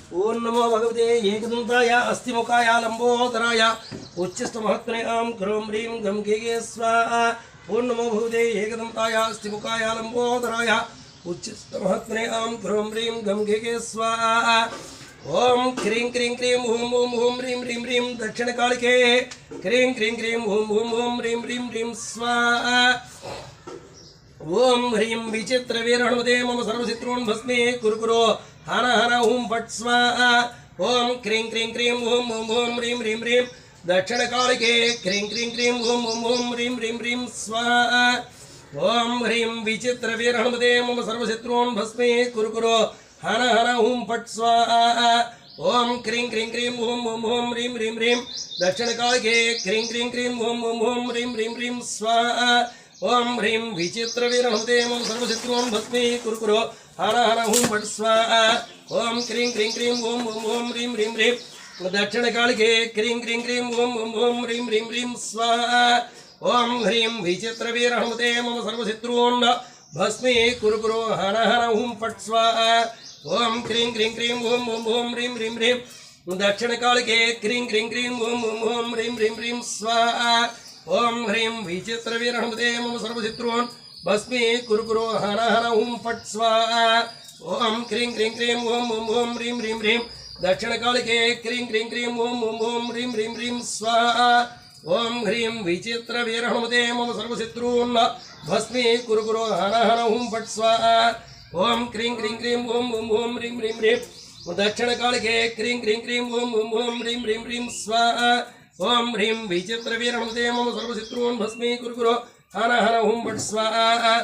ओं नमो भगवते एकदन्ताय अस्तिमुखाय लंबोदराय उच्चस्तमहत्मनेयां क्रों ह्रीं गं गे स्वाहा। ओं नमो भगवते एकदन्ताय अस्तिमुखाय लंबोदराय उच्चस्तमहत्मनेयां क्रों ह्रीं गं गे स्वाहा। ओं क्रीं क्रीं क्रीं ॐ ॐ ॐ ह्रीं ह्रीं ह्रीं दक्षिणकालिके क्रीं क्रीं क्रीं ॐ ॐ ॐ ह्रीं ह्रीं ह्रीं स्वाहा। ओं ह्रीं विचित्रवीरणुदे मम सर्वशत्रून् भस्मे कुरुकुरो हर हर ओं फट् स्वाहा। ओं क्रीं क्रीं क्रीं ॐ ॐ ॐ ह्रीं ह्रीं ह्रीं दक्षिणकालिके क्रीं क्रीं क्रीं ॐ ॐ ॐ ह्रीं ह्रीं ह्रीं स्वाहा। ओं ह्रीं विचित्रवीरणुदे मम सर्वशत्रून् भस्मे कुरुकुरो हर हर ओं फट् स्वाहा। ओं क्रीं क्रीं क्रीं ॐ ॐ ॐ ह्रीं ह्रीं ह्रीं दक्षिणकालिके क्रीं क्रीं क्रीं ॐ ॐ ॐ ह्रीं ह्रीं ह्रीं स्वाहा। ओं ह्रीं विचित्रवीरणुदे मम सर्वशत्रून् भस्मे कुरुकुरो हर हर ओं फट् स्वाहा। ओं क्रीं क्रीं क्रीं ॐ ॐ ॐ ह्रीं ह्रीं ह्रीं दक्षिणकालिके क्रीं क्रीं क्रीं ॐ ॐ ॐ ह्रीं ह्रीं ह्रीं स्वाहा। ओं ह्रीं विचित्रवीरणुदे मम सर्वशत्रून् भस्मे कुरुकुरो हर हर ओं फट् स्वाहा। ओं क्रीं क्रीं क्रीं ॐ ॐ ॐ ह्रीं ह्रीं ह्रीं दक्षिणकालिके क्रीं क्रीं क्रीं ॐ ॐ ॐ ह्रीं ह्रीं ह्रीं स्वाहा। ओं ह्रीं विचित्रवीरणुदे मम सर्वशत्रून् भस्मे कुरुकुरो हर हर ओं फट् स्वाहा। ओं क्रीं क्रीं क्रीं ॐ ॐ ॐ ह्रीं ह्रीं ह्रीं दक्षिणकालिके क्रीं क्रीं क्रीं ॐ ॐ ॐ ह्रीं ह्रीं ह्रीं स्वाहा। ओं ह्रीं विचित्रवीरणुदे मम सर्वशत्रून् भस्मे कुरुकुरो हर हर ओं फट् स्वाहा। ओं क्रीं क्रीं क्रीं ॐ ॐ ॐ ह्रीं ह्रीं ह्रीं दक्षिणकालिके क्रीं क्रीं क्रीं ॐ ॐ ॐ ह्रीं ह्रीं ह्रीं स्वाहा। ओं ह्रीं विचित्रवीरणुदे मम सर्वशत्रून् भस्मे कुरुकुरो हर हर ओं फट् स्वाहा।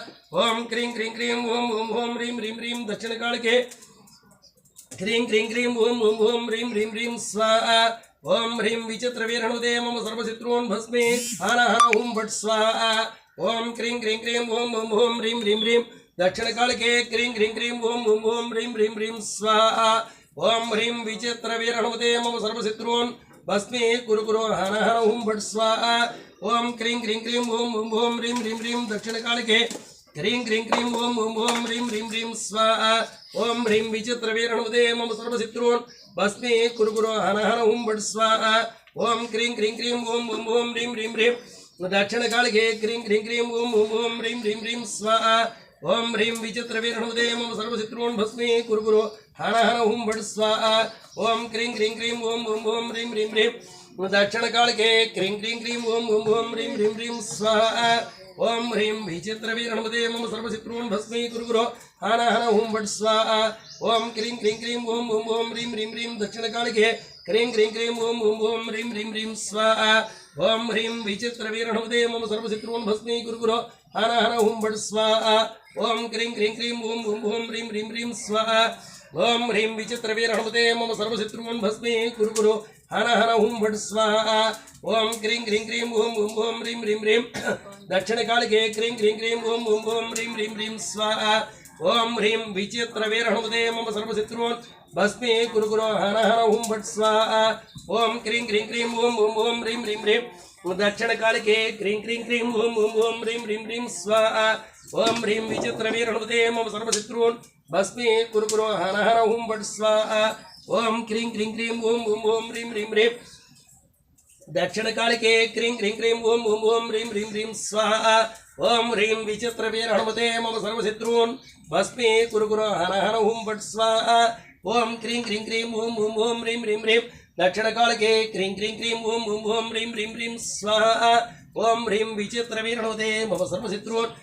ओं क्रीं क्रीं क्रीं ॐ ॐ ॐ ह्रीं ह्रीं ह्रीं दक्षिणकालिके क्रीं क्रीं क्रीं ॐ ॐ ॐ ह्रीं ह्रीं ह्रीं स्वाहा। ओं ह्रीं विचित्रवीरणुदे मम सर्वशत्रून् भस्मे हर हर ओं फट् स्वाहा। ओं क्रीं क्रीं क्रीं ॐ ॐ ॐ ह्रीं ह्रीं ह्रीं दक्षिणकालिके क्रीं क्रीं क्रीं ॐ ॐ ॐ ह्रीं ह्रीं ह्रीं स्वाहा। ओं ह्रीं विचित्रवीरणुदे मम सर्वशत्रून् भस्मे कुरुकुरो हर हर ओं फट् स्वाहा। ओं क्रीं क्रीं क्रीं ॐ ॐ ॐ ह्रीं ह्रीं ह्रीं दक्षिणकालिके क्रीं क्रीं क्रीं ॐ ॐ ॐ ह्रीं ह्रीं ह्रीं स्वाहा। ओं ह्रीं विचित्रवीरणुदे मम सर्वशत्रून् भस्मे कुरुकुरो हर हर ओं फट् स्वाहा। ओं क्रीं क्रीं क्रीं ॐ ॐ ॐ ह्रीं ह्रीं ह्रीं दक्षिणकालिके क्रीं क्रीं क्रीं ॐ ॐ ॐ ह्रीं ह्रीं ह्रीं स्वाहा। ओं ह्रीं विचित्रवीरणुदे मम सर्वशत्रून् भस्मे कुरुकुरो हर हर ओं फट् स्वाहा। ओं क्रीं क्रीं क्रीं ॐ ॐ ॐ ह्रीं ह्रीं ह्रीं दक्षिणकालिके क्रीं क्रीं क्रीं ॐ ॐ ॐ ह्रीं ह्रीं ह्रीं स्वाहा। ओं ह्रीं विचित्रवीरणुदे मम सर्वशत्रून् भस्मे कुरुकुरो हर हर ओं फट् स्वाहा। ओं क्रीं क्रीं क्रीं ॐ ॐ ॐ ह्रीं ह्रीं ह्रीं दक्षिणकालिके क्रीं क्रीं क्रीं ॐ ॐ ॐ ह्रीं ह्रीं ह्रीं स्वाहा। ओं ह्रीं विचित्रवीरणुदे मम सर्वशत्रून् भस्मे कुरुकुरो हर हर ओं फट् स्वाहा। ओं क्रीं क्रीं क्रीं ॐ ॐ ॐ ह्रीं ह्रीं ह्रीं स्वाहा। ओं ह्रीं विचित्रवीरणुदे मम सर्वशत्रून् भस्मे कुरुकुरो हर हर ओं फट् स्वाहा। ओं क्रीं क्रीं क्रीं ॐ ॐ ह्रीं ह्रीं ह्रीं दक्षिणकालिके क्रीं क्रीं क्रीं ॐ ॐ ॐ ह्रीं ह्रीं ह्रीं स्वाहा। ओं ह्रीं विचित्रवीरणुदे मम सर्वशत्रून् भस्मे कुरुकुरो हर हर ओं फट् स्वाहा। ओं क्रीं क्रीं क्रीं ॐ ॐ ह्रीं ह्रीं ह्रीं दक्षिणकालिके क्रीं क्रीं क्रीं ॐ ॐ ह्रीं ह्रीं ह्रीं स्वाहा। ओं ह्रीं विचित्रवीरणुदे मम सर्वशत्रून् भस्मे कुरुकुरो हर हर ओं फट् स्वाहा। ओं क्रीं क्रीं क्रीं ॐ ॐ ह्रीं ह्रीं ह्रीं दक्षिणकालिके क्रीं क्रीं क्रीं ॐ ॐ ह्रीं ह्रीं ह्रीं स्वाहा। ओं ह्रीं विचित्रवीरणुदे मम सर्वशत्रून् भस्मे कुरुकुरो हर हर ओं फट् स्वाहा। ओं क्रीं क्रीं क्रीं ॐ ॐ ह्रीं ह्रीं ह्रीं दक्षिणकालिके क्रीं क्रीं क्रीं ॐ ॐ ह्रीं ह्रीं ह्रीं स्वाहा। ओं ह्रीं विचित्रवीरणुदे मम सर्वशत्रून्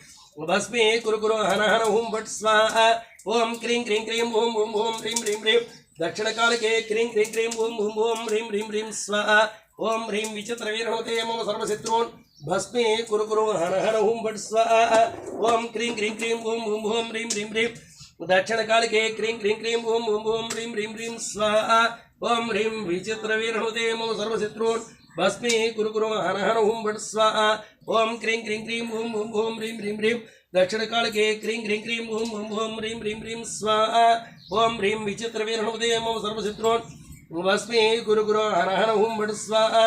भस्मे कुरुकुरो हर हर ओं फट् स्वाहा। ओं क्रीं क्रीं क्रीं ॐ ॐ ह्रीं ह्रीं ह्रीं दक्षिणकालिके क्रीं क्रीं क्रीं ॐ ॐ ह्रीं ह्रीं ह्रीं स्वाहा। ओं ह्रीं विचित्रवीरणुदे मम सर्वशत्रून् भस्मे कुरुकुरो हर हर ओं फट् स्वाहा। ओं क्रीं क्रीं क्रीं ॐ ॐ ह्रीं ह्रीं ह्रीं दक्षिणकालिके क्रीं क्रीं क्रीं ॐ ॐ ह्रीं ह्रीं ह्रीं स्वाहा। ओं ह्रीं विचित्रवीरणुदे मम सर्वशत्रून् भस्मे कुरुकुरो हर हर ओं फट् स्वाहा। ओं क्रीं क्रीं क्रीं ॐ ॐ ह्रीं ह्रीं ह्रीं दक्षिणकालिके क्रीं क्रीं क्रीं ॐ ॐ ह्रीं ह्रीं ह्रीं स्वाहा। ओं ह्रीं विचित्रवीरणुदे मम सर्वशत्रून् भस्मे कुरुकुरो हर हर ओं फट् स्वाहा।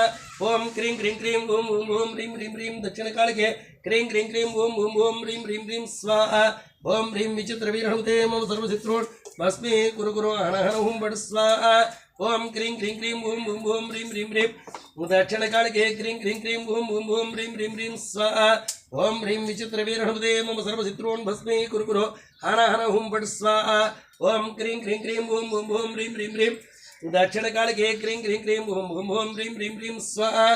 ओं क्रीं क्रीं क्रीं ॐ ह्रीं ह्रीं ह्रीं दक्षिणकालिके क्रीं क्रीं क्रीं ओम ओम ओम ह्रीं ह्रीं ह्रीं स्वाहा ओम ह्रीं विचित्रवीरहनुते मम सर्वशत्रून् भस्मे कुरु कुरु हर हर ओम बट स्वाहा ओम क्रीं क्रीं क्रीं ओम ओम ओम ह्रीं ह्रीं ह्रीं दक्षिणकालिके क्रीं क्रीं क्रीं ओम ओम ओम ह्रीं ह्रीं ह्रीं स्वाहा ओम ह्रीं विचित्रवीरहनुते मम सर्वशत्रून् भस्मे कुरु कुरु हर हर ओम बट स्वाहा ओम क्रीं क्रीं क्रीं ओम ओम ओम ह्रीं ह्रीं ह्रीं दक्षिणकालिके क्रीं क्रीं क्रीं ओम ओम ओम ह्रीं ह्रीं ह्रीं स्वाहा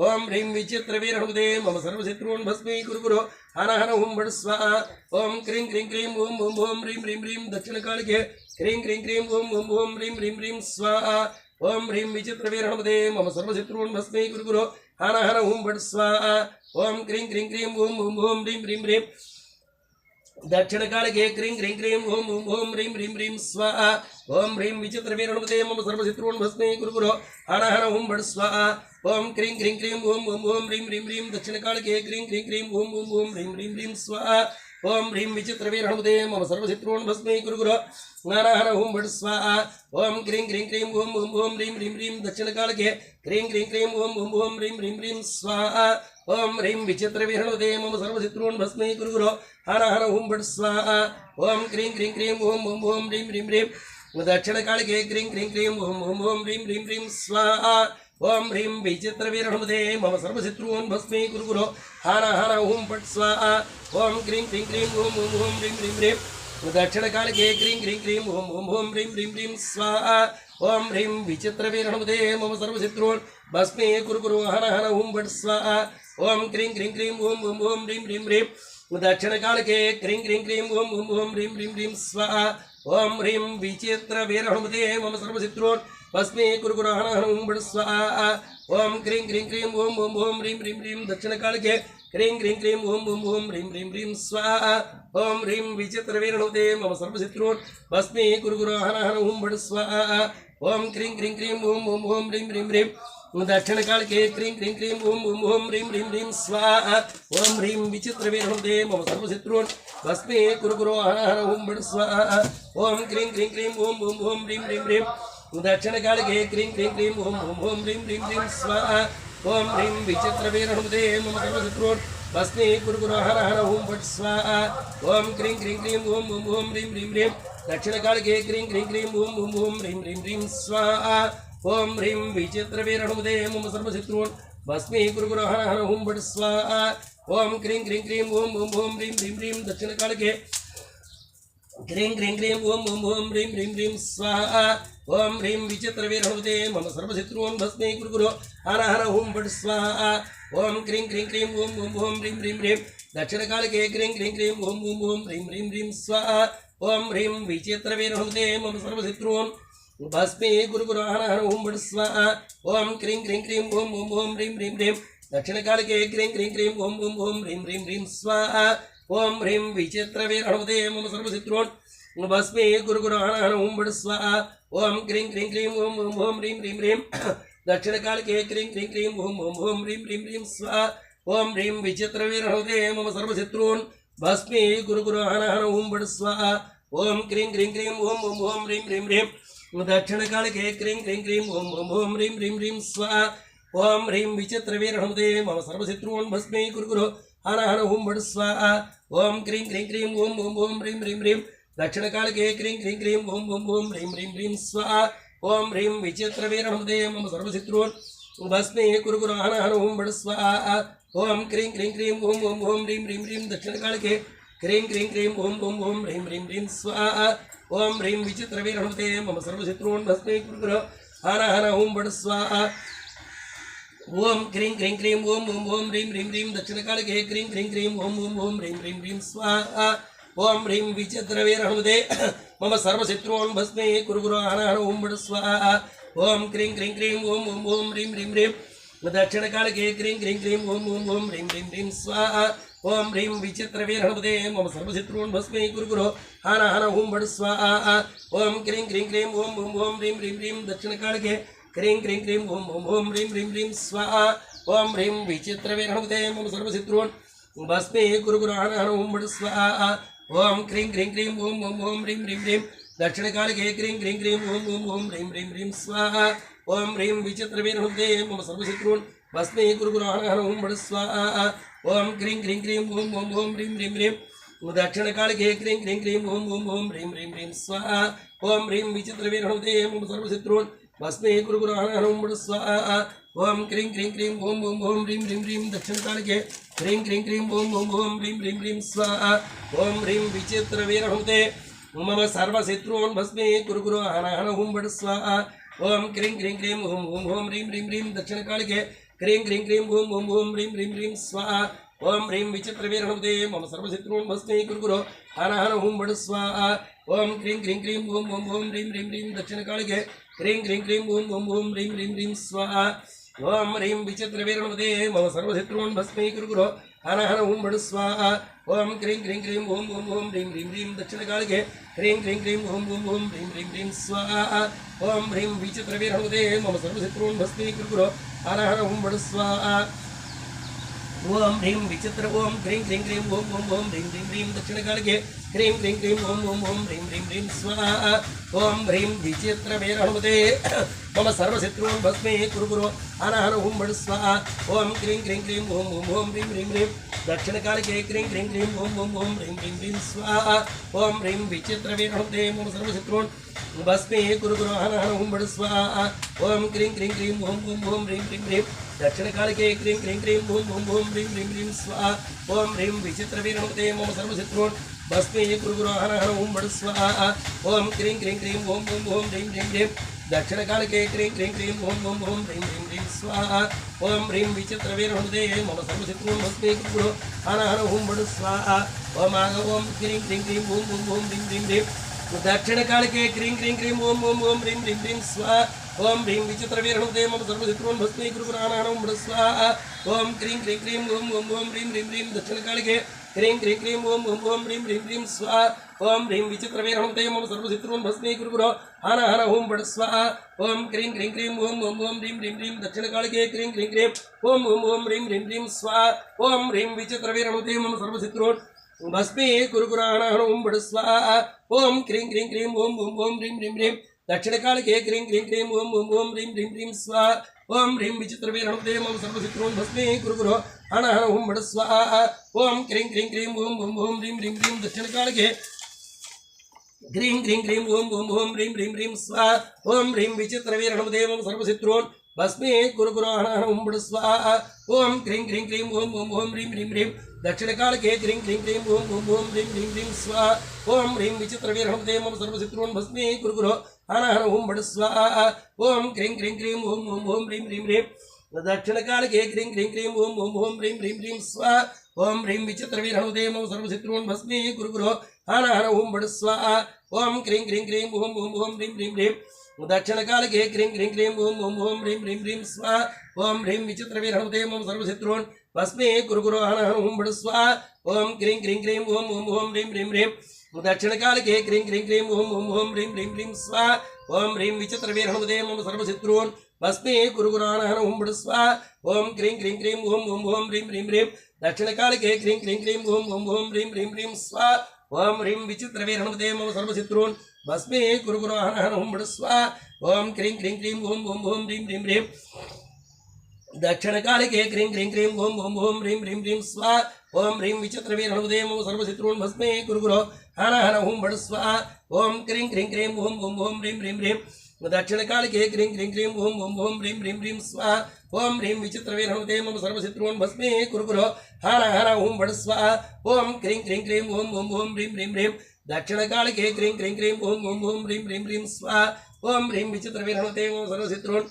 ओम ह्रीं विचित्रवीरहनुते मम सर्वशत्रून् भस्मे कुरु कुरु हर हर ओम बट स्वाहा ओम क्रीं क्रीं क्रीं ओम ओम ओम ह्रीं ह्रीं ह्रीं दक्षिणकालिके क्रीं क्रीं क्रीं ओम ओम ओम ह्रीं ह्रीं ह्रीं स्वाहा ओम ह्रीं विचित्रवीरहनुते मम सर्वशत्रून् भस्मे कुरु कुरु हर हर ओम बट स्वाहा ओम क्रीं क्रीं क्रीं ओम ओम ओम ह्रीं ह्रीं ह्रीं दक्षिणकालिके क्रीं क्रीं क्रीं ओम ओम ओम ह्रीं ह्रीं ह्रीं स्वाहा ओम ह्रीं विचित्रवीरहनुते मम सर्वशत्रून् भस्मे कुरु कुरु हर हर ओम बट स्वाहा ओम क्रीं क्रीं क्रीं ओम ओम ओम ह्रीं ह्रीं ह्रीं दक्षिणकालिके क्रीं क्रीं क्रीं ओम ओम ओम ह्रीं ह्रीं ह्रीं स्वाहा ओम ह्रीं विचित्रवीरहनुते मम सर्वशत्रून् भस्मे कुरु कुरु हर हर ओम बट स्वाहा ओम क्रीं क्रीं क्रीं ओम ओम ओम ह्रीं ह्रीं ह्रीं दक्षिणकालिके क्रीं क्रीं क्रीं ओम ओम ओम ह्रीं ह्रीं ह्रीं स्वाहा ओम ह्रीं विचित्रवीरहनुते मम सर्वशत्रून् भस्मे कुरु कुरु हर हर ओम बट स्वाहा ओम क्रीं क्रीं क्रीं ओम ओम ओम ह्रीं ह्रीं ह्रीं दक्षिणकालिके क्रीं क्रीं क्रीं ओम ओम ओम ह्रीं ह्रीं ह्रीं स्वाहा ओम ह्रीं विचित्रवीरहनुते मम सर्वशत्रून् भस्मे कुरु कुरु हर हर ओम बट स्वाहा ओम क्रीं क्रीं क्रीं ओम ओम ओम ह्रीं ह्रीं ह्रीं दक्षिणकालिके क्रीं क्रीं क्रीं ओम ओम ओम ह्रीं ह्रीं ह्रीं स्वाहा ओम ह्रीं विचित्रवीरहनुते मम सर्वशत्रून् भस्मे कुरु कुरु हर हर ओम बट स्वाहा ओम क्रीं क्रीं क्रीं ओम ओम ओम ह्रीं ह्रीं ह्रीं दक्षिणकालिके क्रीं क्रीं क्रीं ओम ओम ओम ह्रीं ह्रीं ह्रीं स्वाहा ओम ह्रीं विचित्रवीरहनुते मम सर्वशत्रून् भस्मे कुरु कुरु हर हर ओम बट स्वाहा ओम क्रीं क्रीं क्रीं ओम ओम ओम ह्रीं ह्रीं ह्रीं दक्षिणकालिके क्रीं क्रीं क्रीं ओम ओम ओम ह्रीं ह्रीं ह्रीं स्वाहा ओम ह्रीं विचित्रवीरहनुते मम सर्वशत्रून् भस्मे कुरु कुरु हर हर ओम बट स्वाहा ओम क्रीं क्रीं क्रीं ओम ओम ओम ह्रीं ह्रीं ह्रीं दक्षिणकालिके क्रीं क्रीं क्रीं ओम ओम ओम ह्रीं ह्रीं ह्रीं स्वाहा ओम ह्रीं विचित्रवीरहनुते मम सर्वशत्रून् भस्मे कुरु कुरु हर हर ओम बट स्वाहा ओम क्रीं क्रीं क्रीं ओम ओम ओम ह्रीं ह्रीं ह्रीं दक्षिणकालिके क्रीं क्रीं क्रीं ओम ओम ओम ह्रीं ह्रीं ह्रीं स्वाहा ओम ह्रीं विचित्रवीरहनुते मम सर्वशत्रून् भस्मे कुरु कुरु हर हर ओम बट स्वाहा ओम क्रीं क्रीं क्रीं ओम ओम ओम ह्रीं ह्रीं ह्रीं दक्षिणकालिके क्रीं क्रीं क्रीं ओम ओम ओम ह्रीं ह्रीं ह्रीं स्वाहा ओम ह्रीं विचित्रवीरहनुते मम सर्वशत्रून् भस्मे कुरु कुरु हर हर ओम बट स्वाहा ओम क्रीं क्रीं क्रीं ओम ओम ओम ह्रीं ह्रीं ह्रीं दक्षिणकालिके क्रीं क्रीं क्रीं ओम ओम ओम ह्रीं ह्रीं ह्रीं स्वाहा ओम ह्रीं विचित्रवीरहनुते मम सर्वशत्रून् भस्मे कुरु कुरु हर हर ओम बट स्वाहा ओम क्रीं क्रीं क्रीं ओम ओम ओम ह्रीं ह्रीं ह्रीं दक्षिणकालिके क्रीं क्रीं क्रीं ओम ओम ओम ह्रीं ह्रीं ह्रीं स्वाहा ओम ह्रीं विचित्रवीरहनुते मम सर्वशत्रून् भस्मे कुरु कुरु हर हर ओम बट स्वाहा ओम क्रीं क्रीं क्रीं ओम ओम ओम ह्रीं ह्रीं ह्रीं दक्षिणकालिके क्रीं क्रीं क्रीं ओम ओम ओम ह्रीं ह्रीं ह्रीं स्वाहा ओम ह्रीं विचित्रवीरहनुते मम सर्वशत्रून् भस्मे कुरु कुरु हर हर ओम बट स्वाहा ओम क्रीं क्रीं क्रीं ओम ओम ओम ह्रीं ह्रीं ह्रीं दक्षिणकालिके क्रीं क्रीं क्रीं ओम ओम ओम ह्रीं ह्रीं ह्रीं स्वाहा ओम ह्रीं विचित्रवीरहनुते मम सर्वशत्रून् भस्मे कुरु कुरु हर हर ओम बट स्वाहा ओम क्रीं क्रीं क्रीं ओम ओम ओम ह्रीं ह्रीं ह्रीं दक्षिणकालिके क्रीं क्रीं क्रीं ओम ओम ओम ह्रीं ह्रीं ह्रीं स्वाहा ओम ह्रीं विचित्रवीरहनुते मम सर्वशत्रून् भस्मे कुरु कुरु हर हर ओम बट स्वाहा ओम क्रीं क्रीं क्रीं ओम ओम ओम ह्रीं ह्रीं ह्रीं दक्षिणकालिके क्रीं क्रीं क्रीं ओम ओम ओम ह्रीं ह्रीं ह्रीं स्वाहा ओम ह्रीं विचित्रवीरहनुते मम सर्वशत्रून् भस्मे कुरु कुरु हर हर ओम बट स्वाहा ओम क्रीं क्रीं क्रीं ओम ओम ओम ह्रीं ह्रीं ह्रीं दक्षिणकालिके क्रीं क्रीं क्रीं ओम ओम ओम ह्रीं ह्रीं ह्रीं स्वाहा ओम ह्रीं विचित्रवीरहनुते मम सर्वशत्रून् भस्मे कुरु कुरु हर हर ओम बट स्वाहा ओम क्रीं क्रीं क्रीं ओम ओम ओम ह्रीं ह्रीं ह्रीं दक्षिणकालिके क्रीं क्रीं क्रीं ओम ओम ओम ह्रीं ह्रीं ह्रीं स्वाहा ओम ह्रीं विचित्रवीरहनुते मम सर्वशत्रून् भस्मे कुरु कुरु हर हर ओम बट स्वाहा ओम क्रीं क्रीं क्रीं ओम ओम ओम ह्रीं ह्रीं ह्रीं दक्षिणकालिके क्रीं क्रीं क्रीं ओम ओम ओम ह्रीं ह्रीं ह्रीं स्वाहा ओम ह्रीं विचित्रवीरहनुते मम सर्वशत्रून् भस्मे कुरु कुरु हर हर ओम बट स्वाहा ओम क्रीं क्रीं क्रीं ओम ओम ओम ह्रीं ह्रीं ह्रीं दक्षिणकालिके क्रीं क्रीं क्रीं ओम ओम ओम ह्रीं ह्रीं ह्रीं स्वाहा ओम ह्रीं विचित्रवीरहनुते मम सर्वशत्रून् भस्मे कुरु कुरु हर हर ओम बट स्वाहा ओम क्रीं क्रीं क्रीं ओम ओम ओम ह्रीं ह्रीं ह्रीं दक्षिणकालिके क्रीं क्रीं क्रीं ओम ओम ओम ह्रीं ह्रीं ह्रीं स्वाहा ओम ह्रीं विचित्रवीरहनुते मम सर्वशत्रून् भस्मे कुरुकुरो हर हर ओम बड़ स्वाहा ओम क्रीं क्रीं क्रीं ओम ओम ओम ह्रीं ह्रीं ह्रीं दक्षिण कालिके क्रीं क्रीं क्रीं ओम ओम ओम ह्रीं ह्रीं ह्रीं स्वाहा ओम ह्रीं विचित्रवीरणुते ओम सर्वशत्रून् भस्मे कुरुकुरो हर हर ओम बड़ स्वाहा ओम क्रीं क्रीं क्रीं ओम ओम ओम ह्रीं ह्रीं ह्रीं दक्षिण कालिके क्रीं क्रीं क्रीं ओम ओम ओम ह्रीं ह्रीं ह्रीं स्वाहा ओम ह्रीं विचित्रवीरणुते मम सर्वशत्रून् भस्मे कुरुकुरो हर हर ओम बड़ स्वाहा ओम क्रीं क्रीं क्रीं ओम ओम ओम ह्रीं ह्रीं ह्रीं दक्षिण कालिके क्रीं क्रीं क्रीं ओम ओम ओम ह्रीं ह्रीं ह्रीं स्वाहा ओम ह्रीं विचित्रवीरणुते मम सर्वशत्रून् भस्मे कुरुकुरो हर हर ओम बड़ स्वाहा ओम क्रीं क्रीं क्रीं ओम ओम ओम ह्रीं ह्रीं ह्रीं दक्षिण कालिके क्रीं क्रीं क्रीं ओम ओम ओम ह्रीं ह्रीं ह्रीं स्वाहा ओम ह्रीं विचित्रवीरणुते मम सर्वशत्रून् भस्मे कुरुकुरो हर हर ओम बड़ स्वाहा ओम क्रीं क्रीं क्रीं ओम ओम ओम ह्रीं ह्रीं ह्रीं दक्षिण कालिके क्रीं क्रीं क्रीं ओम ओम ओम ह्रीं ह्रीं ह्रीं स्वाहा ओम ह्रीं विचित्रवीरणुते मम सर्वशत्रून् भस्मे कुरुकुरो हर हर ओम बड़ स्वाहा ओम ह्रीं विचित्र ओम क्रीं क्रीं क्रीं ओम ओम ओम ह्रीं ह्रीं ह्रीं दक्षिण कालिके क्रीं क्रीं क्रीं ओम ओम ओम ह्रीं ह्रीं ह्रीं स्वाहा ओम ह्रीं विचित्रवीरणुते मम सर्वशत्रून् भस्मे कुरुकुरो हर हर ओम बड़ स्वाहा ओम क्रीं क्रीं क्रीं ओम ओम ओम ह्रीं ह्रीं ह्रीं दक्षिण कालिके क्रीं क्रीं क्रीं ओम ओम ओम ह्रीं ह्रीं ह्रीं स्वाहा ओम ह्रीं विचित्रवीरणुते मम सर्वशत्रून् भस्मे कुरुकुरो हर हर ओम बड़ स्वाहा ओम क्रीं क्रीं क्रीं ओम ओम ओम ह्रीं ह्रीं ह्रीं दक्षिण कालिके क्रीं क्रीं क्रीं ओम ओम ओम ह्रीं ह्रीं ह्रीं स्वाहा ओम ह्रीं विचित्रवीरणुते मम सर्वशत्रून् भस्मे कुरुकुरो हर हर ओम बड़ स्वाहा ओम क्रीं क्रीं क्रीं ओम ओम ओम ह्रीं ह्रीं ह्रीं दक्षिण कालिके क्रीं क्रीं क्रीं ओम ओम ओम ह्रीं ह्रीं ह्रीं स्वाहा ओम ह्रीं विचित्रवीरणुते मम सर्वशत्रून् भस्मे कुरुकुरो हर हर ओम बड़ स्वाहा ओम आग ओम क्रीं क्रीं क्रीं ओम ओम ओम ह्रीं ह्रीं ह्रीं दक्षिण कालिके क्रीं क्रीं क्रीं ओम ओम ओम ह्रीं ह्रीं ह्रीं स्वाहा ओम ह्रीं विचित्रवीरणुते मम सर्वशत्रून् भस्मे कुरुकुरो हर हर ओम बड़ स्वाहा ओम क्रीं क्रीं क्रीं ओम ओम ओम ह्रीं ह्रीं ह्रीं दक्षिण कालिके क्रीं क्रीं क्रीं ओम ओम ओम ह्रीं ह्रीं ह्रीं स्वाहा ओम ह्रीं विचित्रवीरणुते मम सर्वशत्रून् भस्मे कुरुकुरो हर हर ओम बड़ स्वाहा ओम क्रीं क्रीं क्रीं ओम ओम ओम ह्रीं ह्रीं ह्रीं दक्षिण कालिके क्रीं क्रीं क्रीं ओम ओम ओम ह्रीं ह्रीं ह्रीं स्वाहा ओम ह्रीं विचित्रवीरणुते मम सर्वशत्रून् भस्मे कुरुकुरो हर हर ओम बड़ स्वाहा ओम क्रीं क्रीं क्रीं ओम ओम ओम ह्रीं ह्रीं ह्रीं दक्षिण कालिके क्रीं क्रीं क्रीं ओम ओम ओम ह्रीं ह्रीं ह्रीं स्वाहा ओम ह्रीं विचित्रवीरणुते मम सर्वशत्रून् भस्मे कुरुकुरो हर हर ओम बड़ स्वाहा ओम क्रीं क्रीं क्रीं ओम ओम ओम ह्रीं ह्रीं ह्रीं दक्षिण कालिके क्रीं क्रीं क्रीं ओम ओम ओम ह्रीं ह्रीं ह्रीं स्वाहा ओम ह्रीं विचित्रवीरणुते मम सर्वशत्रून् भस्मे कुरुकुरो हर हर ओम बड़ स्वाहा ओम क्रीं क्रीं क्रीं ओम ओम ओम ह्रीं ह्रीं ह्रीं दक्षिण कालिके क्रीं क्रीं क्रीं ओम ओम ओम ह्रीं ह्रीं ह्रीं स्वाहा ओम ह्रीं विचित्रवीरणुते मम सर्वशत्रून् भस्मे कुरुकुरो हर हर ओम बड़ स्वाहा ओम क्रीं क्रीं क्रीं ओम ओम ओम ह्रीं ह्रीं ह्रीं दक्षिण कालिके क्रीं क्रीं क्रीं ओम ओम ओम ह्रीं ह्रीं ह्रीं स्वाहा ओम ह्रीं विचित्रवीरणुते मम सर्वशत्रून् भस्मे कुरुकुरो हर हर ओम बड़ स्वाहा ओम क्रीं क्रीं क्रीं ओम ओम ओम ह्रीं ह्रीं ह्रीं दक्षिण कालिके क्रीं क्रीं क्रीं ओम ओम ओम ह्रीं ह्रीं ह्रीं स्वाहा ओम ह्रीं विचित्रवीरणुते मम सर्वशत्रून् भस्मे कुरुकुरो हर हर ओम बड़ स्वाहा ओम क्रीं क्रीं क्रीं ओम ओम ओम ह्रीं ह्रीं ह्रीं दक्षिण कालिके क्रीं क्रीं क्रीं ओम ओम ओम ह्रीं ह्रीं ह्रीं स्वाहा ओम ह्रीं विचित्रवीरणुते मम सर्वशत्रून् भस्मे कुरुकुरो हर हर ओम बड़ स्वाहा ओम क्रीं क्रीं क्रीं ओम ओम ओम ह्रीं ह्रीं ह्रीं दक्षिण कालिके क्रीं क्रीं क्रीं ओम ओम ओम ह्रीं ह्रीं ह्रीं स्वाहा ओम ह्रीं विचित्रवीरणुते मम सर्वशत्रून् भस्मे कुरुकुरो हर हर ओम बड़ स्वाहा ओम क्रीं क्रीं क्रीं ओम ओम ओम ह्रीं ह्रीं ह्रीं दक्षिण कालिके क्रीं क्रीं क्रीं ओम ओम ओम ह्रीं ह्रीं ह्रीं स्वाहा ओम ह्रीं विचित्रवीरणुते मम सर्वशत्रून् भस्मे कुरुकुरो हर हर ओम बड़ स्वाहा ओम क्रीं क्रीं क्रीं ओम ओम ओम ह्रीं ह्रीं ह्रीं दक्षिण कालिके क्रीं क्रीं क्रीं ओम ओम ओम ह्रीं ह्रीं ह्रीं स्वाहा ओम ह्रीं विचित्रवीरणुते मम सर्वशत्रून् भस्मे कुरुकुरो हर हर ओम बड़ स्वाहा ओम क्रीं क्रीं क्रीं ओम ओम ओम ह्रीं ह्रीं ह्रीं दक्षिण कालिके क्रीं क्रीं क्रीं ओम ओम ओम ह्रीं ह्रीं ह्रीं स्वाहा ओम ह्रीं विचित्रवीरणुते मम सर्वशत्रून्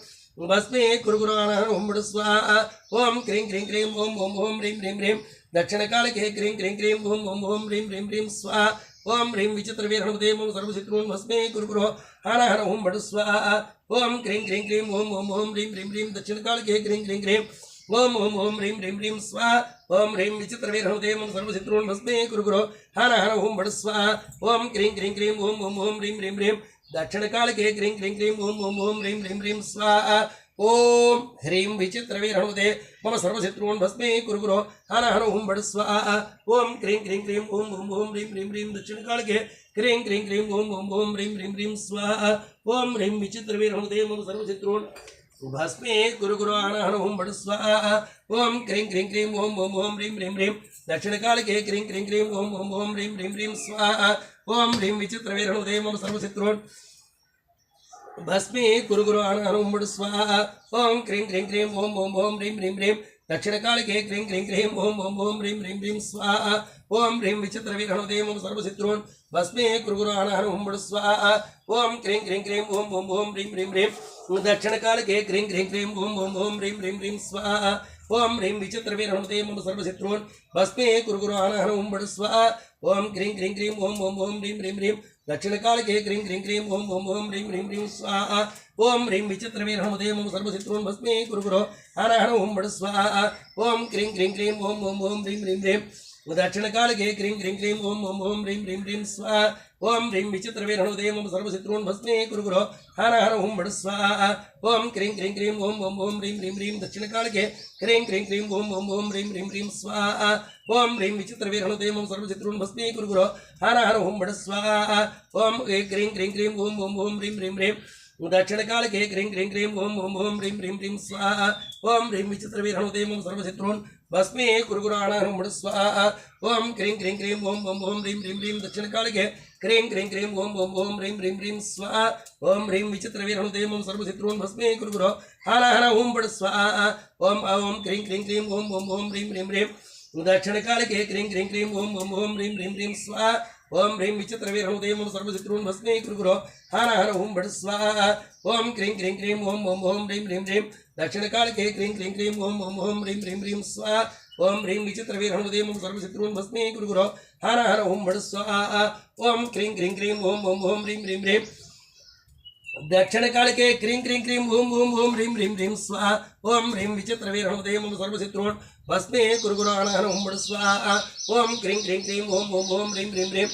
भस्मे कुरुकुरो हर हर ओम बड़ स्वाहा ओम क्रीं क्रीं क्रीं ओम ओम ओम ह्रीं ह्रीं ह्रीं दक्षिण कालिके क्रीं क्रीं क्रीं ओम ओम ओम ह्रीं ह्रीं ह्रीं स्वाहा ओम ह्रीं विचित्रवीरणुते मम सर्वशत्रून् भस्मे कुरुकुरो हर हर ओम बड़ स्वाहा ओम क्रीं क्रीं क्रीं ओम ओम ओम ह्रीं ह्रीं ह्रीं दक्षिण कालिके क्रीं क्रीं क्रीं ओम ओम ओम ह्रीं ह्रीं ह्रीं स्वाहा ओम ह्रीं विचित्रवीरणुते मम सर्वशत्रून् भस्मे कुरुकुरो हर हर ओम बड़ स्वाहा ओम क्रीं क्रीं क्रीं ओम ओम ओम ह्रीं ह्रीं ह्रीं दक्षिण कालिके क्रीं क्रीं क्रीं ओम ओम ओम ह्रीं ह्रीं ह्रीं स्वाहा ओम ह्रीं विचित्रवीरणुते मम सर्वशत्रून् भस्मे कुरुकुरो हर हर ओम बड़ स्वाहा ओम क्रीं क्रीं क्रीं ओम ओम ओम ह्रीं ह्रीं ह्रीं दक्षिण कालिके क्रीं क्रीं क्रीं ओम ओम ओम ह्रीं ह्रीं ह्रीं स्वाहा ओम ह्रीं विचित्रवीरणुते मम सर्वशत्रून् भस्मे गुरु गुरु आनहन ओम बड़ स्वाहा ओम क्रीं क्रीं क्रीं ओम ओम ओम ह्रीं ह्रीं ह्रीं दक्षिण काल के क्रीं क्रीं क्रीं ओम ओम ओम ह्रीं ह्रीं ह्रीं स्वाहा ओम ह्रीं विचित्र वीरणोदय मम सर्वशत्रुन् भस्मे गुरु गुरु आनहन ओम बड़ स्वाहा ओम क्रीं क्रीं क्रीं ओम ओम ओम ह्रीं ह्रीं ह्रीं दक्षिण काल के क्रीं क्रीं क्रीं ओम ओम ओम ह्रीं ह्रीं ह्रीं स्वाहा ओम ह्रीं विचित्र वीरणोदय मम सर्वशत्रुन् भस्मे गुरु गुरु आनहन ओम बड़ स्वाहा ओम क्रीं क्रीं क्रीं ओम ओम ओम ह्रीं ह्रीं ह्रीं दक्षिण काल के क्रीं क्रीं क्रीं ओम ओम ओम ह्रीं ह्रीं ह्रीं स्वाहा ओम ह्रीं विचित्र वीरणोदय मम सर्वशत्रुन् भस्मे गुरु गुरु आनहन ओम बड़ स्वाहा ओम क्रीं क्रीं क्रीं ओम ओम ओम ह्रीं ह्रीं ह्रीं दक्षिण काल के क्रीं क्रीं क्रीं ओम ओम ओम ह्रीं ह्रीं ह्रीं स्वाहा ओम ह्रीं विचित्र वीरणोदय मम सर्वशत्रुन् भस्मे गुरु गुरु आनहन ओम बड़ स्वाहा ओम क्रीं क्रीं क्रीं ओम ओम ओम ह्रीं ह्रीं ह्रीं दक्षिण काल के क्रीं क्रीं क्रीं ओम ओम ओम ह्रीं ह्रीं ह्रीं स्वाहा ओम ह्रीं विचित्र वीरणोदय मम सर्वशत्रुन् भस्मे गुरु गुरु आनहन ओम बड़ स्वाहा ओम क्रीं क्रीं क्रीं ओम ओम ओम ह्रीं ह्रीं ह्रीं दक्षिण काल के क्रीं क्रीं क्रीं ओम ओम ओम ह्रीं ह्रीं ह्रीं स्वाहा ओम ह्रीं विचित्र वीरणोदय मम सर्वशत्रुन् भस्मे गुरु गुरु आनहन ओम बड़ स्वाहा ओम क्रीं क्रीं क्रीं ओम ओम ओम ह्रीं ह्रीं ह्रीं दक्षिण काल के क्रीं क्रीं क्रीं ओम ओम ओम ह्रीं ह्रीं ह्रीं स्वाहा ओम ह्रीं विचित्र वीरणोदय मम सर्वशत्रुन् भस्मे गुरु गुरु आनहन ओम बड़ स्वाहा ओम क्रीं क्रीं क्रीं ओम ओम ओम ह्रीं ह्रीं ह्रीं दक्षिण काल के क्रीं क्रीं क्रीं ओम ओम ओम ह्रीं ह्रीं ह्रीं स्वाहा ओम ह्रीं विचित्र वीरणोदय मम सर्वशत्रुन् भस्मे गुरु गुरु आनहन ओम बड़ स्वाहा ओम ओम क्रीं क्रीं क्रीं ओम ओम ओम ह्रीं ह्रीं ह्रीं दक्षिण काल के क्रीं क्रीं क्रीं ओम ओम ओम ह्रीं ह्रीं ह्रीं स्वाहा ओम ह्रीं विचित्र वीरणोदय मम सर्वशत्रुन् भस्मे गुरु गुरु आनहन ओम बड़ स्वाहा ओम क्रीं क्रीं क्रीं ओम ओम ओम ह्रीं ह्रीं ह्रीं दक्षिण काल के क्रीं क्रीं क्रीं ओम ओम ओम ह्रीं ह्रीं ह्रीं स्वाहा ओम ह्रीं विचित्र वीरणोदय मम सर्वशत्रुन् भस्मे गुरु गुरु आनहन ओम बड़ स्वाहा ओम क्रीं क्रीं क्रीं ओम ओम ओम ह्रीं ह्रीं ह्रीं दक्षिण काल के क्रीं क्रीं क्रीं ओम ओम ओम ह्रीं ह्रीं ह्रीं स्वाहा ओम ह्रीं विचित्र वीरणोदय मम सर्वशत्रुन् भस्मे गुरु गुरु आनहन ओम बड़ स्वाहा ओम क्रीं क्रीं क्रीं ओम ओम ओम ह्रीं ह्रीं ह्रीं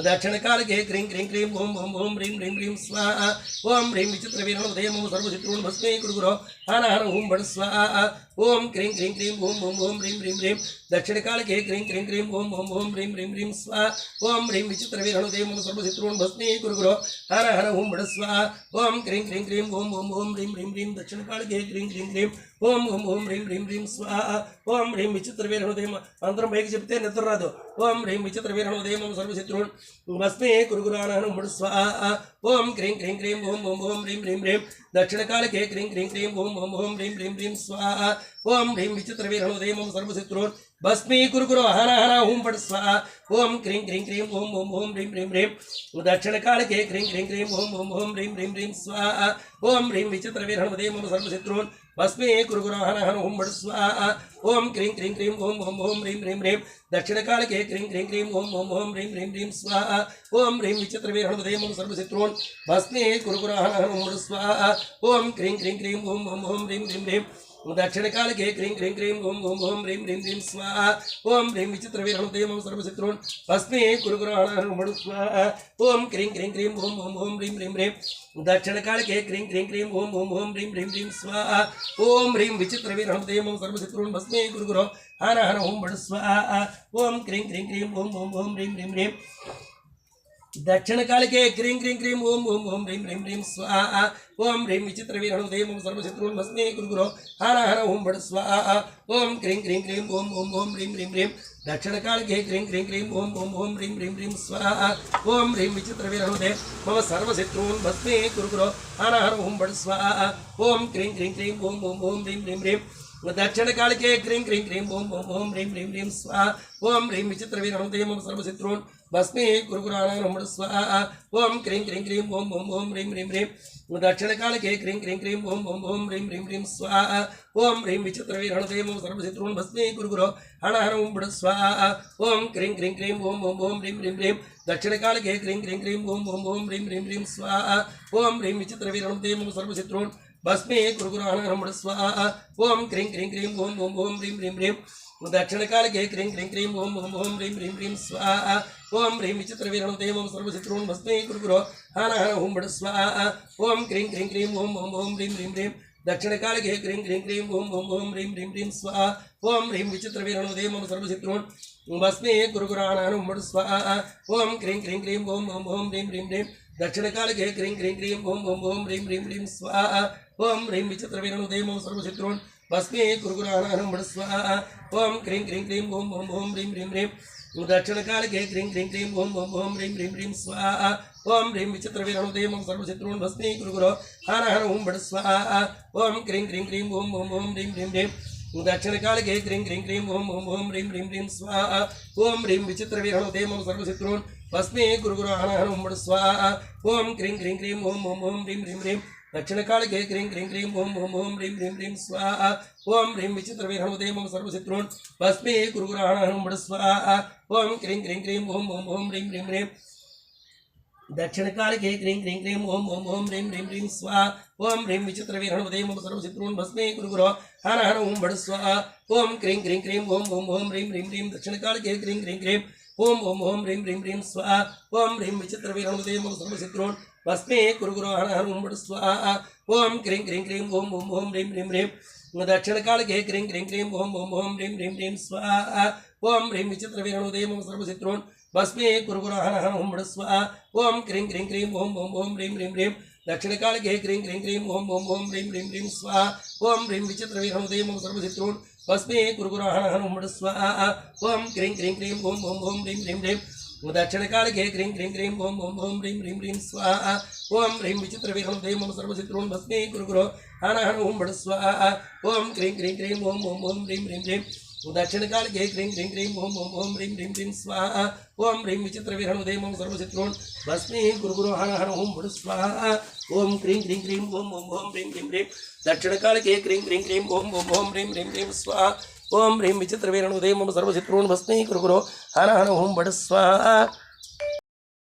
दक्षिण काल के क्रीं क्रीं क्रीं ओम ओम ओम ह्रीं ह्रीं ह्रीं स्वाहा ओम ह्रीं विचित्र वीरणोदय मम सर्वशत्रुन् भस्मे गुरु गुरु आनहन ओम बड़ स्वाहा ओम क्रीं क्रीं क्रीं ओम ओम ओम ह्रीं ह्रीं ह्रीं दक्षिण काल के क्रीं क्रीं क्रीं ओम ओम ओम ह्रीं ह्रीं ह्रीं स्वाहा ओम ह्रीं विचित्र वीरणोदय मम सर्वशत्रुन् भस्मे गुरु गुरु आनहन ओम बड़ स्वाहा ओम क्रीं क्रीं क्रीं ओम ओम ओम ह्रीं ह्रीं ह्रीं दक्षिण काल के क्रीं क्रीं क्रीं ओम ओम ओम ह्रीं ह्रीं ह्रीं स्वाहा ओम ह्रीं विचित्र वीरणोदय अंतरं पैकी చెప్తే నిద్ర రాదు ओम ह्रीं विचित्र वीरणोदय मम सर्वशत्रुन् भस्मे गुरु गुरु आनहन ओम बड़ स्वाहा ओम क्रीं क्रीं क्रीं ओम ओम ओम ह्रीं ह्रीं ह्रीं दक्षिण काल के क्रीं क्रीं क्रीं ओम ओम ओम ह्रीं ह्रीं ह्रीं स्वाहा ओम ह्रीं विचित्र वीरणोदय मम सर्वशत्रुन् भस्मे गुरु गुरु आनहन ओम बड़ स्वाहा ओम क्रीं क्रीं क्रीं ओम ओम ओम ह्रीं ह्रीं ह्रीं दक्षिण काल के क्रीं क्रीं क्रीं ओम ओम ओम ह्रीं ह्रीं ह्रीं स्वाहा ओम ह्रीं विचित्र वीरणोदय मम सर्वशत्रुन् भस्मे गुरु गुरु आनहन ओम बड़ स्वाहा ओम क्रीं क्रीं क्रीं ओम ओम ओम ह्रीं ह्रीं ह्रीं दक्षिण काल के क्रीं क्रीं क्रीं ओम ओम ओम ह्रीं ह्रीं ह्रीं स्वाहा ओम ह्रीं विचित्र वीरणोदय मम सर्वशत्रुन् भस्मे गुरु गुरु आनहन ओम बड़ स्वाहा ओम क्रीं क्रीं क्रीं ओम ओम ओम ह्रीं ह्रीं ह्रीं दक्षिण काल के क्रीं क्रीं क्रीं ओम ओम ओम ह्रीं ह्रीं ह्रीं स्वाहा ओम ह्रीं विचित्र वीरणोदय मम सर्वशत्रुन् भस्मे गुरु गुरु आनहन ओम बड़ स्वाहा ओम क्रीं क्रीं क्रीं ओम ओम ओम ह्रीं ह्रीं ह्रीं दक्षिण काल के क्रीं क्रीं क्रीं ओम ओम ओम ह्रीं ह्रीं ह्रीं स्वाहा ओम ह्रीं विचित्र वीरणोदय मम सर्वशत्रुन् भस्मे गुरु गुरु आनहन ओम बड़ स्वाहा ओम क्रीं क्रीं क्रीं ओम ओम ओम ह्रीं ह्रीं ह्रीं दक्षिण काल के क्रीं क्रीं क्रीं ओम ओम ओम ह्रीं ह्रीं ह्रीं स्वाहा ओम ह्रीं विचित्र वीरणोदय मम सर्वशत्रुन् भस्मे गुरु गुरु आनहन ओम बड़ स्वाहा ओम क्रीं क्रीं क्रीं ओम ओम ओम ह्रीं ह्रीं ह्रीं दक्षिण काल के क्रीं क्रीं क्रीं ओम ओम ओम ह्रीं ह्रीं ह्रीं स्वाहा ओम ह्रीं विचित्र वीरणोदय मम सर्वशत्रुन् भस्मे गुरु गुरु आनहन ओम बड़ स्वाहा ओम क्रीं क्रीं क्रीं ओम ओम ओम ह्रीं ह्रीं ह्रीं दक्षिण काल के क्रीं क्रीं क्रीं ओम ओम ओम ह्रीं ह्रीं ह्रीं स्वाहा ओम ह्रीं विचित्र वीरणोदय मम सर्वशत्रुन् भस्मे गुरु गुरु आनहन ओम बड़ स्वाहा ओम क्रीं क्रीं क्रीं ओम ओम ओम ह्रीं ह्रीं ह्रीं दक्षिण काल के क्रीं क्रीं क्रीं ओम ओम ओम ह्रीं ह्रीं ह्रीं स्वाहा ओम ह्रीं विचित्र वीरणोदय मम सर्वशत्रुन् भस्मे गुरु गुरु आनहन ओम बड़ स्वाहा ओम क्रीं क्रीं क्रीं ओम ओम ओम ह्रीं ह्रीं ह्रीं दक्षिण काल के क्रीं क्रीं क्रीं ओम ओम ओम ह्रीं ह्रीं ह्रीं स्वाहा ओम ह्रीं विचित्र वीरणोदय मम सर्वशत्रुन् भस्मे गुरु गुरु आनहन ओम बड़ स्वाहा ओम क्रीं क्रीं क्रीं ओम ओम ओम ह्रीं ह्रीं ह्रीं दक्षिण काल के क्रीं क्रीं क्रीं ओम ओम ओम ह्रीं ह्रीं ह्रीं स्वाहा ओम ह्रीं विचित्र वीरणोदय मम सर्वशत्रुन् भस्मे गुरु गुरु आनहन ओम बड़ स्वाहा ओम क्रीं क्रीं क्रीं ओम ओम ओम ह्रीं ह्रीं ह्रीं दक्षिणकालिके क्रीं क्रीं क्रीं ओम ओम ओम ह्रीं ह्रीं ह्रीं स्वाहा ओम ह्रीं विचित्रवीरणोदे मम सर्वशत्रून् भस्मे गुरुगुराणानुं स्वाहा ओम क्रीं क्रीं क्रीं ओम ओम ओम ह्रीं ह्रीं ह्रीं दक्षिणकालिके क्रीं क्रीं क्रीं ओम ओम ओम ह्रीं ह्रीं ह्रीं स्वाहा ओम ह्रीं विचित्रवीरणोदे मम सर्वशत्रून् भस्मे गुरुगुराणानुं स्वाहा ओम क्रीं क्रीं क्रीं ओम ओम ओम ह्रीं ह्रीं ह्रीं दक्षिणकालिके क्रीं क्रीं क्रीं ओम ओम ओम ह्रीं ह्रीं ह्रीं स्वाहा ओम ह्रीं विचित्रवीरणोदे मम सर्वशत्रून् भस्मे गुरुगुरो हर हर ओम स्वाहा ओम क्रीं क्रीं क्रीं ओम ओम ओम ह्रीं ह्रीं ह्रीं दक्षिणकालिके क्रीं क्रीं क्रीं ओम ओम ओम ह्रीं ह्रीं ह्रीं स्वाहा ओम ह्रीं विचित्रवीरणोदे मम सर्वशत्रून् भस्मे गुरुगुरो हर हर ओम स्वाहा ओम क्रीं क्रीं क्रीं ओम ओम ओम ह्रीं ह्रीं ह्रीं दक्षिणकालिके क्रीं क्रीं क्रीं ओम ओम ओम ह्रीं ह्रीं ह्रीं स्वाहा ओम ह्रीं विचित्रवीरणोदे मम सर्वशत्रून् भस्मे गुरुगुरो हर हर ओम स्वाहा ओम क्रीं क्रीं क्रीं ओम ओम ओम ह्रीं ह्रीं ह्रीं दक्षिणकालिके क्रीं क्रीं क्रीं ओम ओम ओम ह्रीं ह्रीं ह्रीं स्वाहा ओम ह्रीं विचित्रवीरणोदे मम सर्वशत्रून् भस्मे गुरुगुरो हर हर ओम स्वाहा ओम क्रीं क्रीं क्रीं ओम ओम ओम ह्रीं ह्रीं ह्रीं दक्षिणकालिके क्रीं क्रीं क्रीं ओम ओम ओम ह्रीं ह्रीं ह्रीं स्वाहा ओम ह्रीं विचित्रवीरणोदे मम सर्वशत्रून् भस्मे गुरुगुरो हर हर ओम स्वाहा ओम क्रीं क्रीं क्रीं ओम ओम ओम ह्रीं ह्रीं ह्रीं दक्षिणकालिके क्रीं क्रीं क्रीं ओम ओम ओम ह्रीं ह्रीं ह्रीं स्वाहा ओम ह्रीं विचित्रवीरणोदे मम सर्वशत्रून् भस्मे गुरुगुरो हर हर ओम स्वाहा ओम क्रीं क्रीं क्रीं ओम ओम ओम ह्रीं ह्रीं ह्रीं दक्षिणकालिके क्रीं क्रीं क्रीं ओम ओम ओम ह्रीं ह्रीं ह्रीं स्वाहा ओम ह्रीं विचित्रवीरणोदे मम सर्वशत्रून् भस्मे गुरुगुरो हर हर ओम स्वाहा ओम क्रीं क्रीं क्रीं ओम ओम ओम ह्रीं ह्रीं ह्रीं दक्षिणकालिके क्रीं क्रीं क्रीं ओम ओम ओम ह्रीं ह्रीं ह्रीं स्वाहा ओम ह्रीं विचित्रवीरणोदे मम सर्वशत्रून् भस्मे गुरुगुरो हर हर ओम स्वाहा ओम क्रीं क्रीं क्रीं ओम ओम ओम ह्रीं ह्रीं ह्रीं दक्षिणकालिके क्रीं क्रीं क्रीं ओम ओम ओम ह्रीं ह्रीं ह्रीं स्वाहा ओम ह्रीं विचित्रवीरणोदे मम सर्वशत्रून् भस्मे गुरुगुरो हर हर ओम स्वाहा ओम क्रीं क्रीं क्रीं ओम ओम ओम ह्रीं ह्रीं ह्रीं दक्षिणकालिके क्रीं क्रीं क्रीं ओम ओम ओम ह्रीं ह्रीं ह्रीं स्वाहा ओम ह्रीं विचित्रवीरणोदे मम सर्वशत्रून् भस्मे गुरुगुरो हर हर ओम स्वाहा।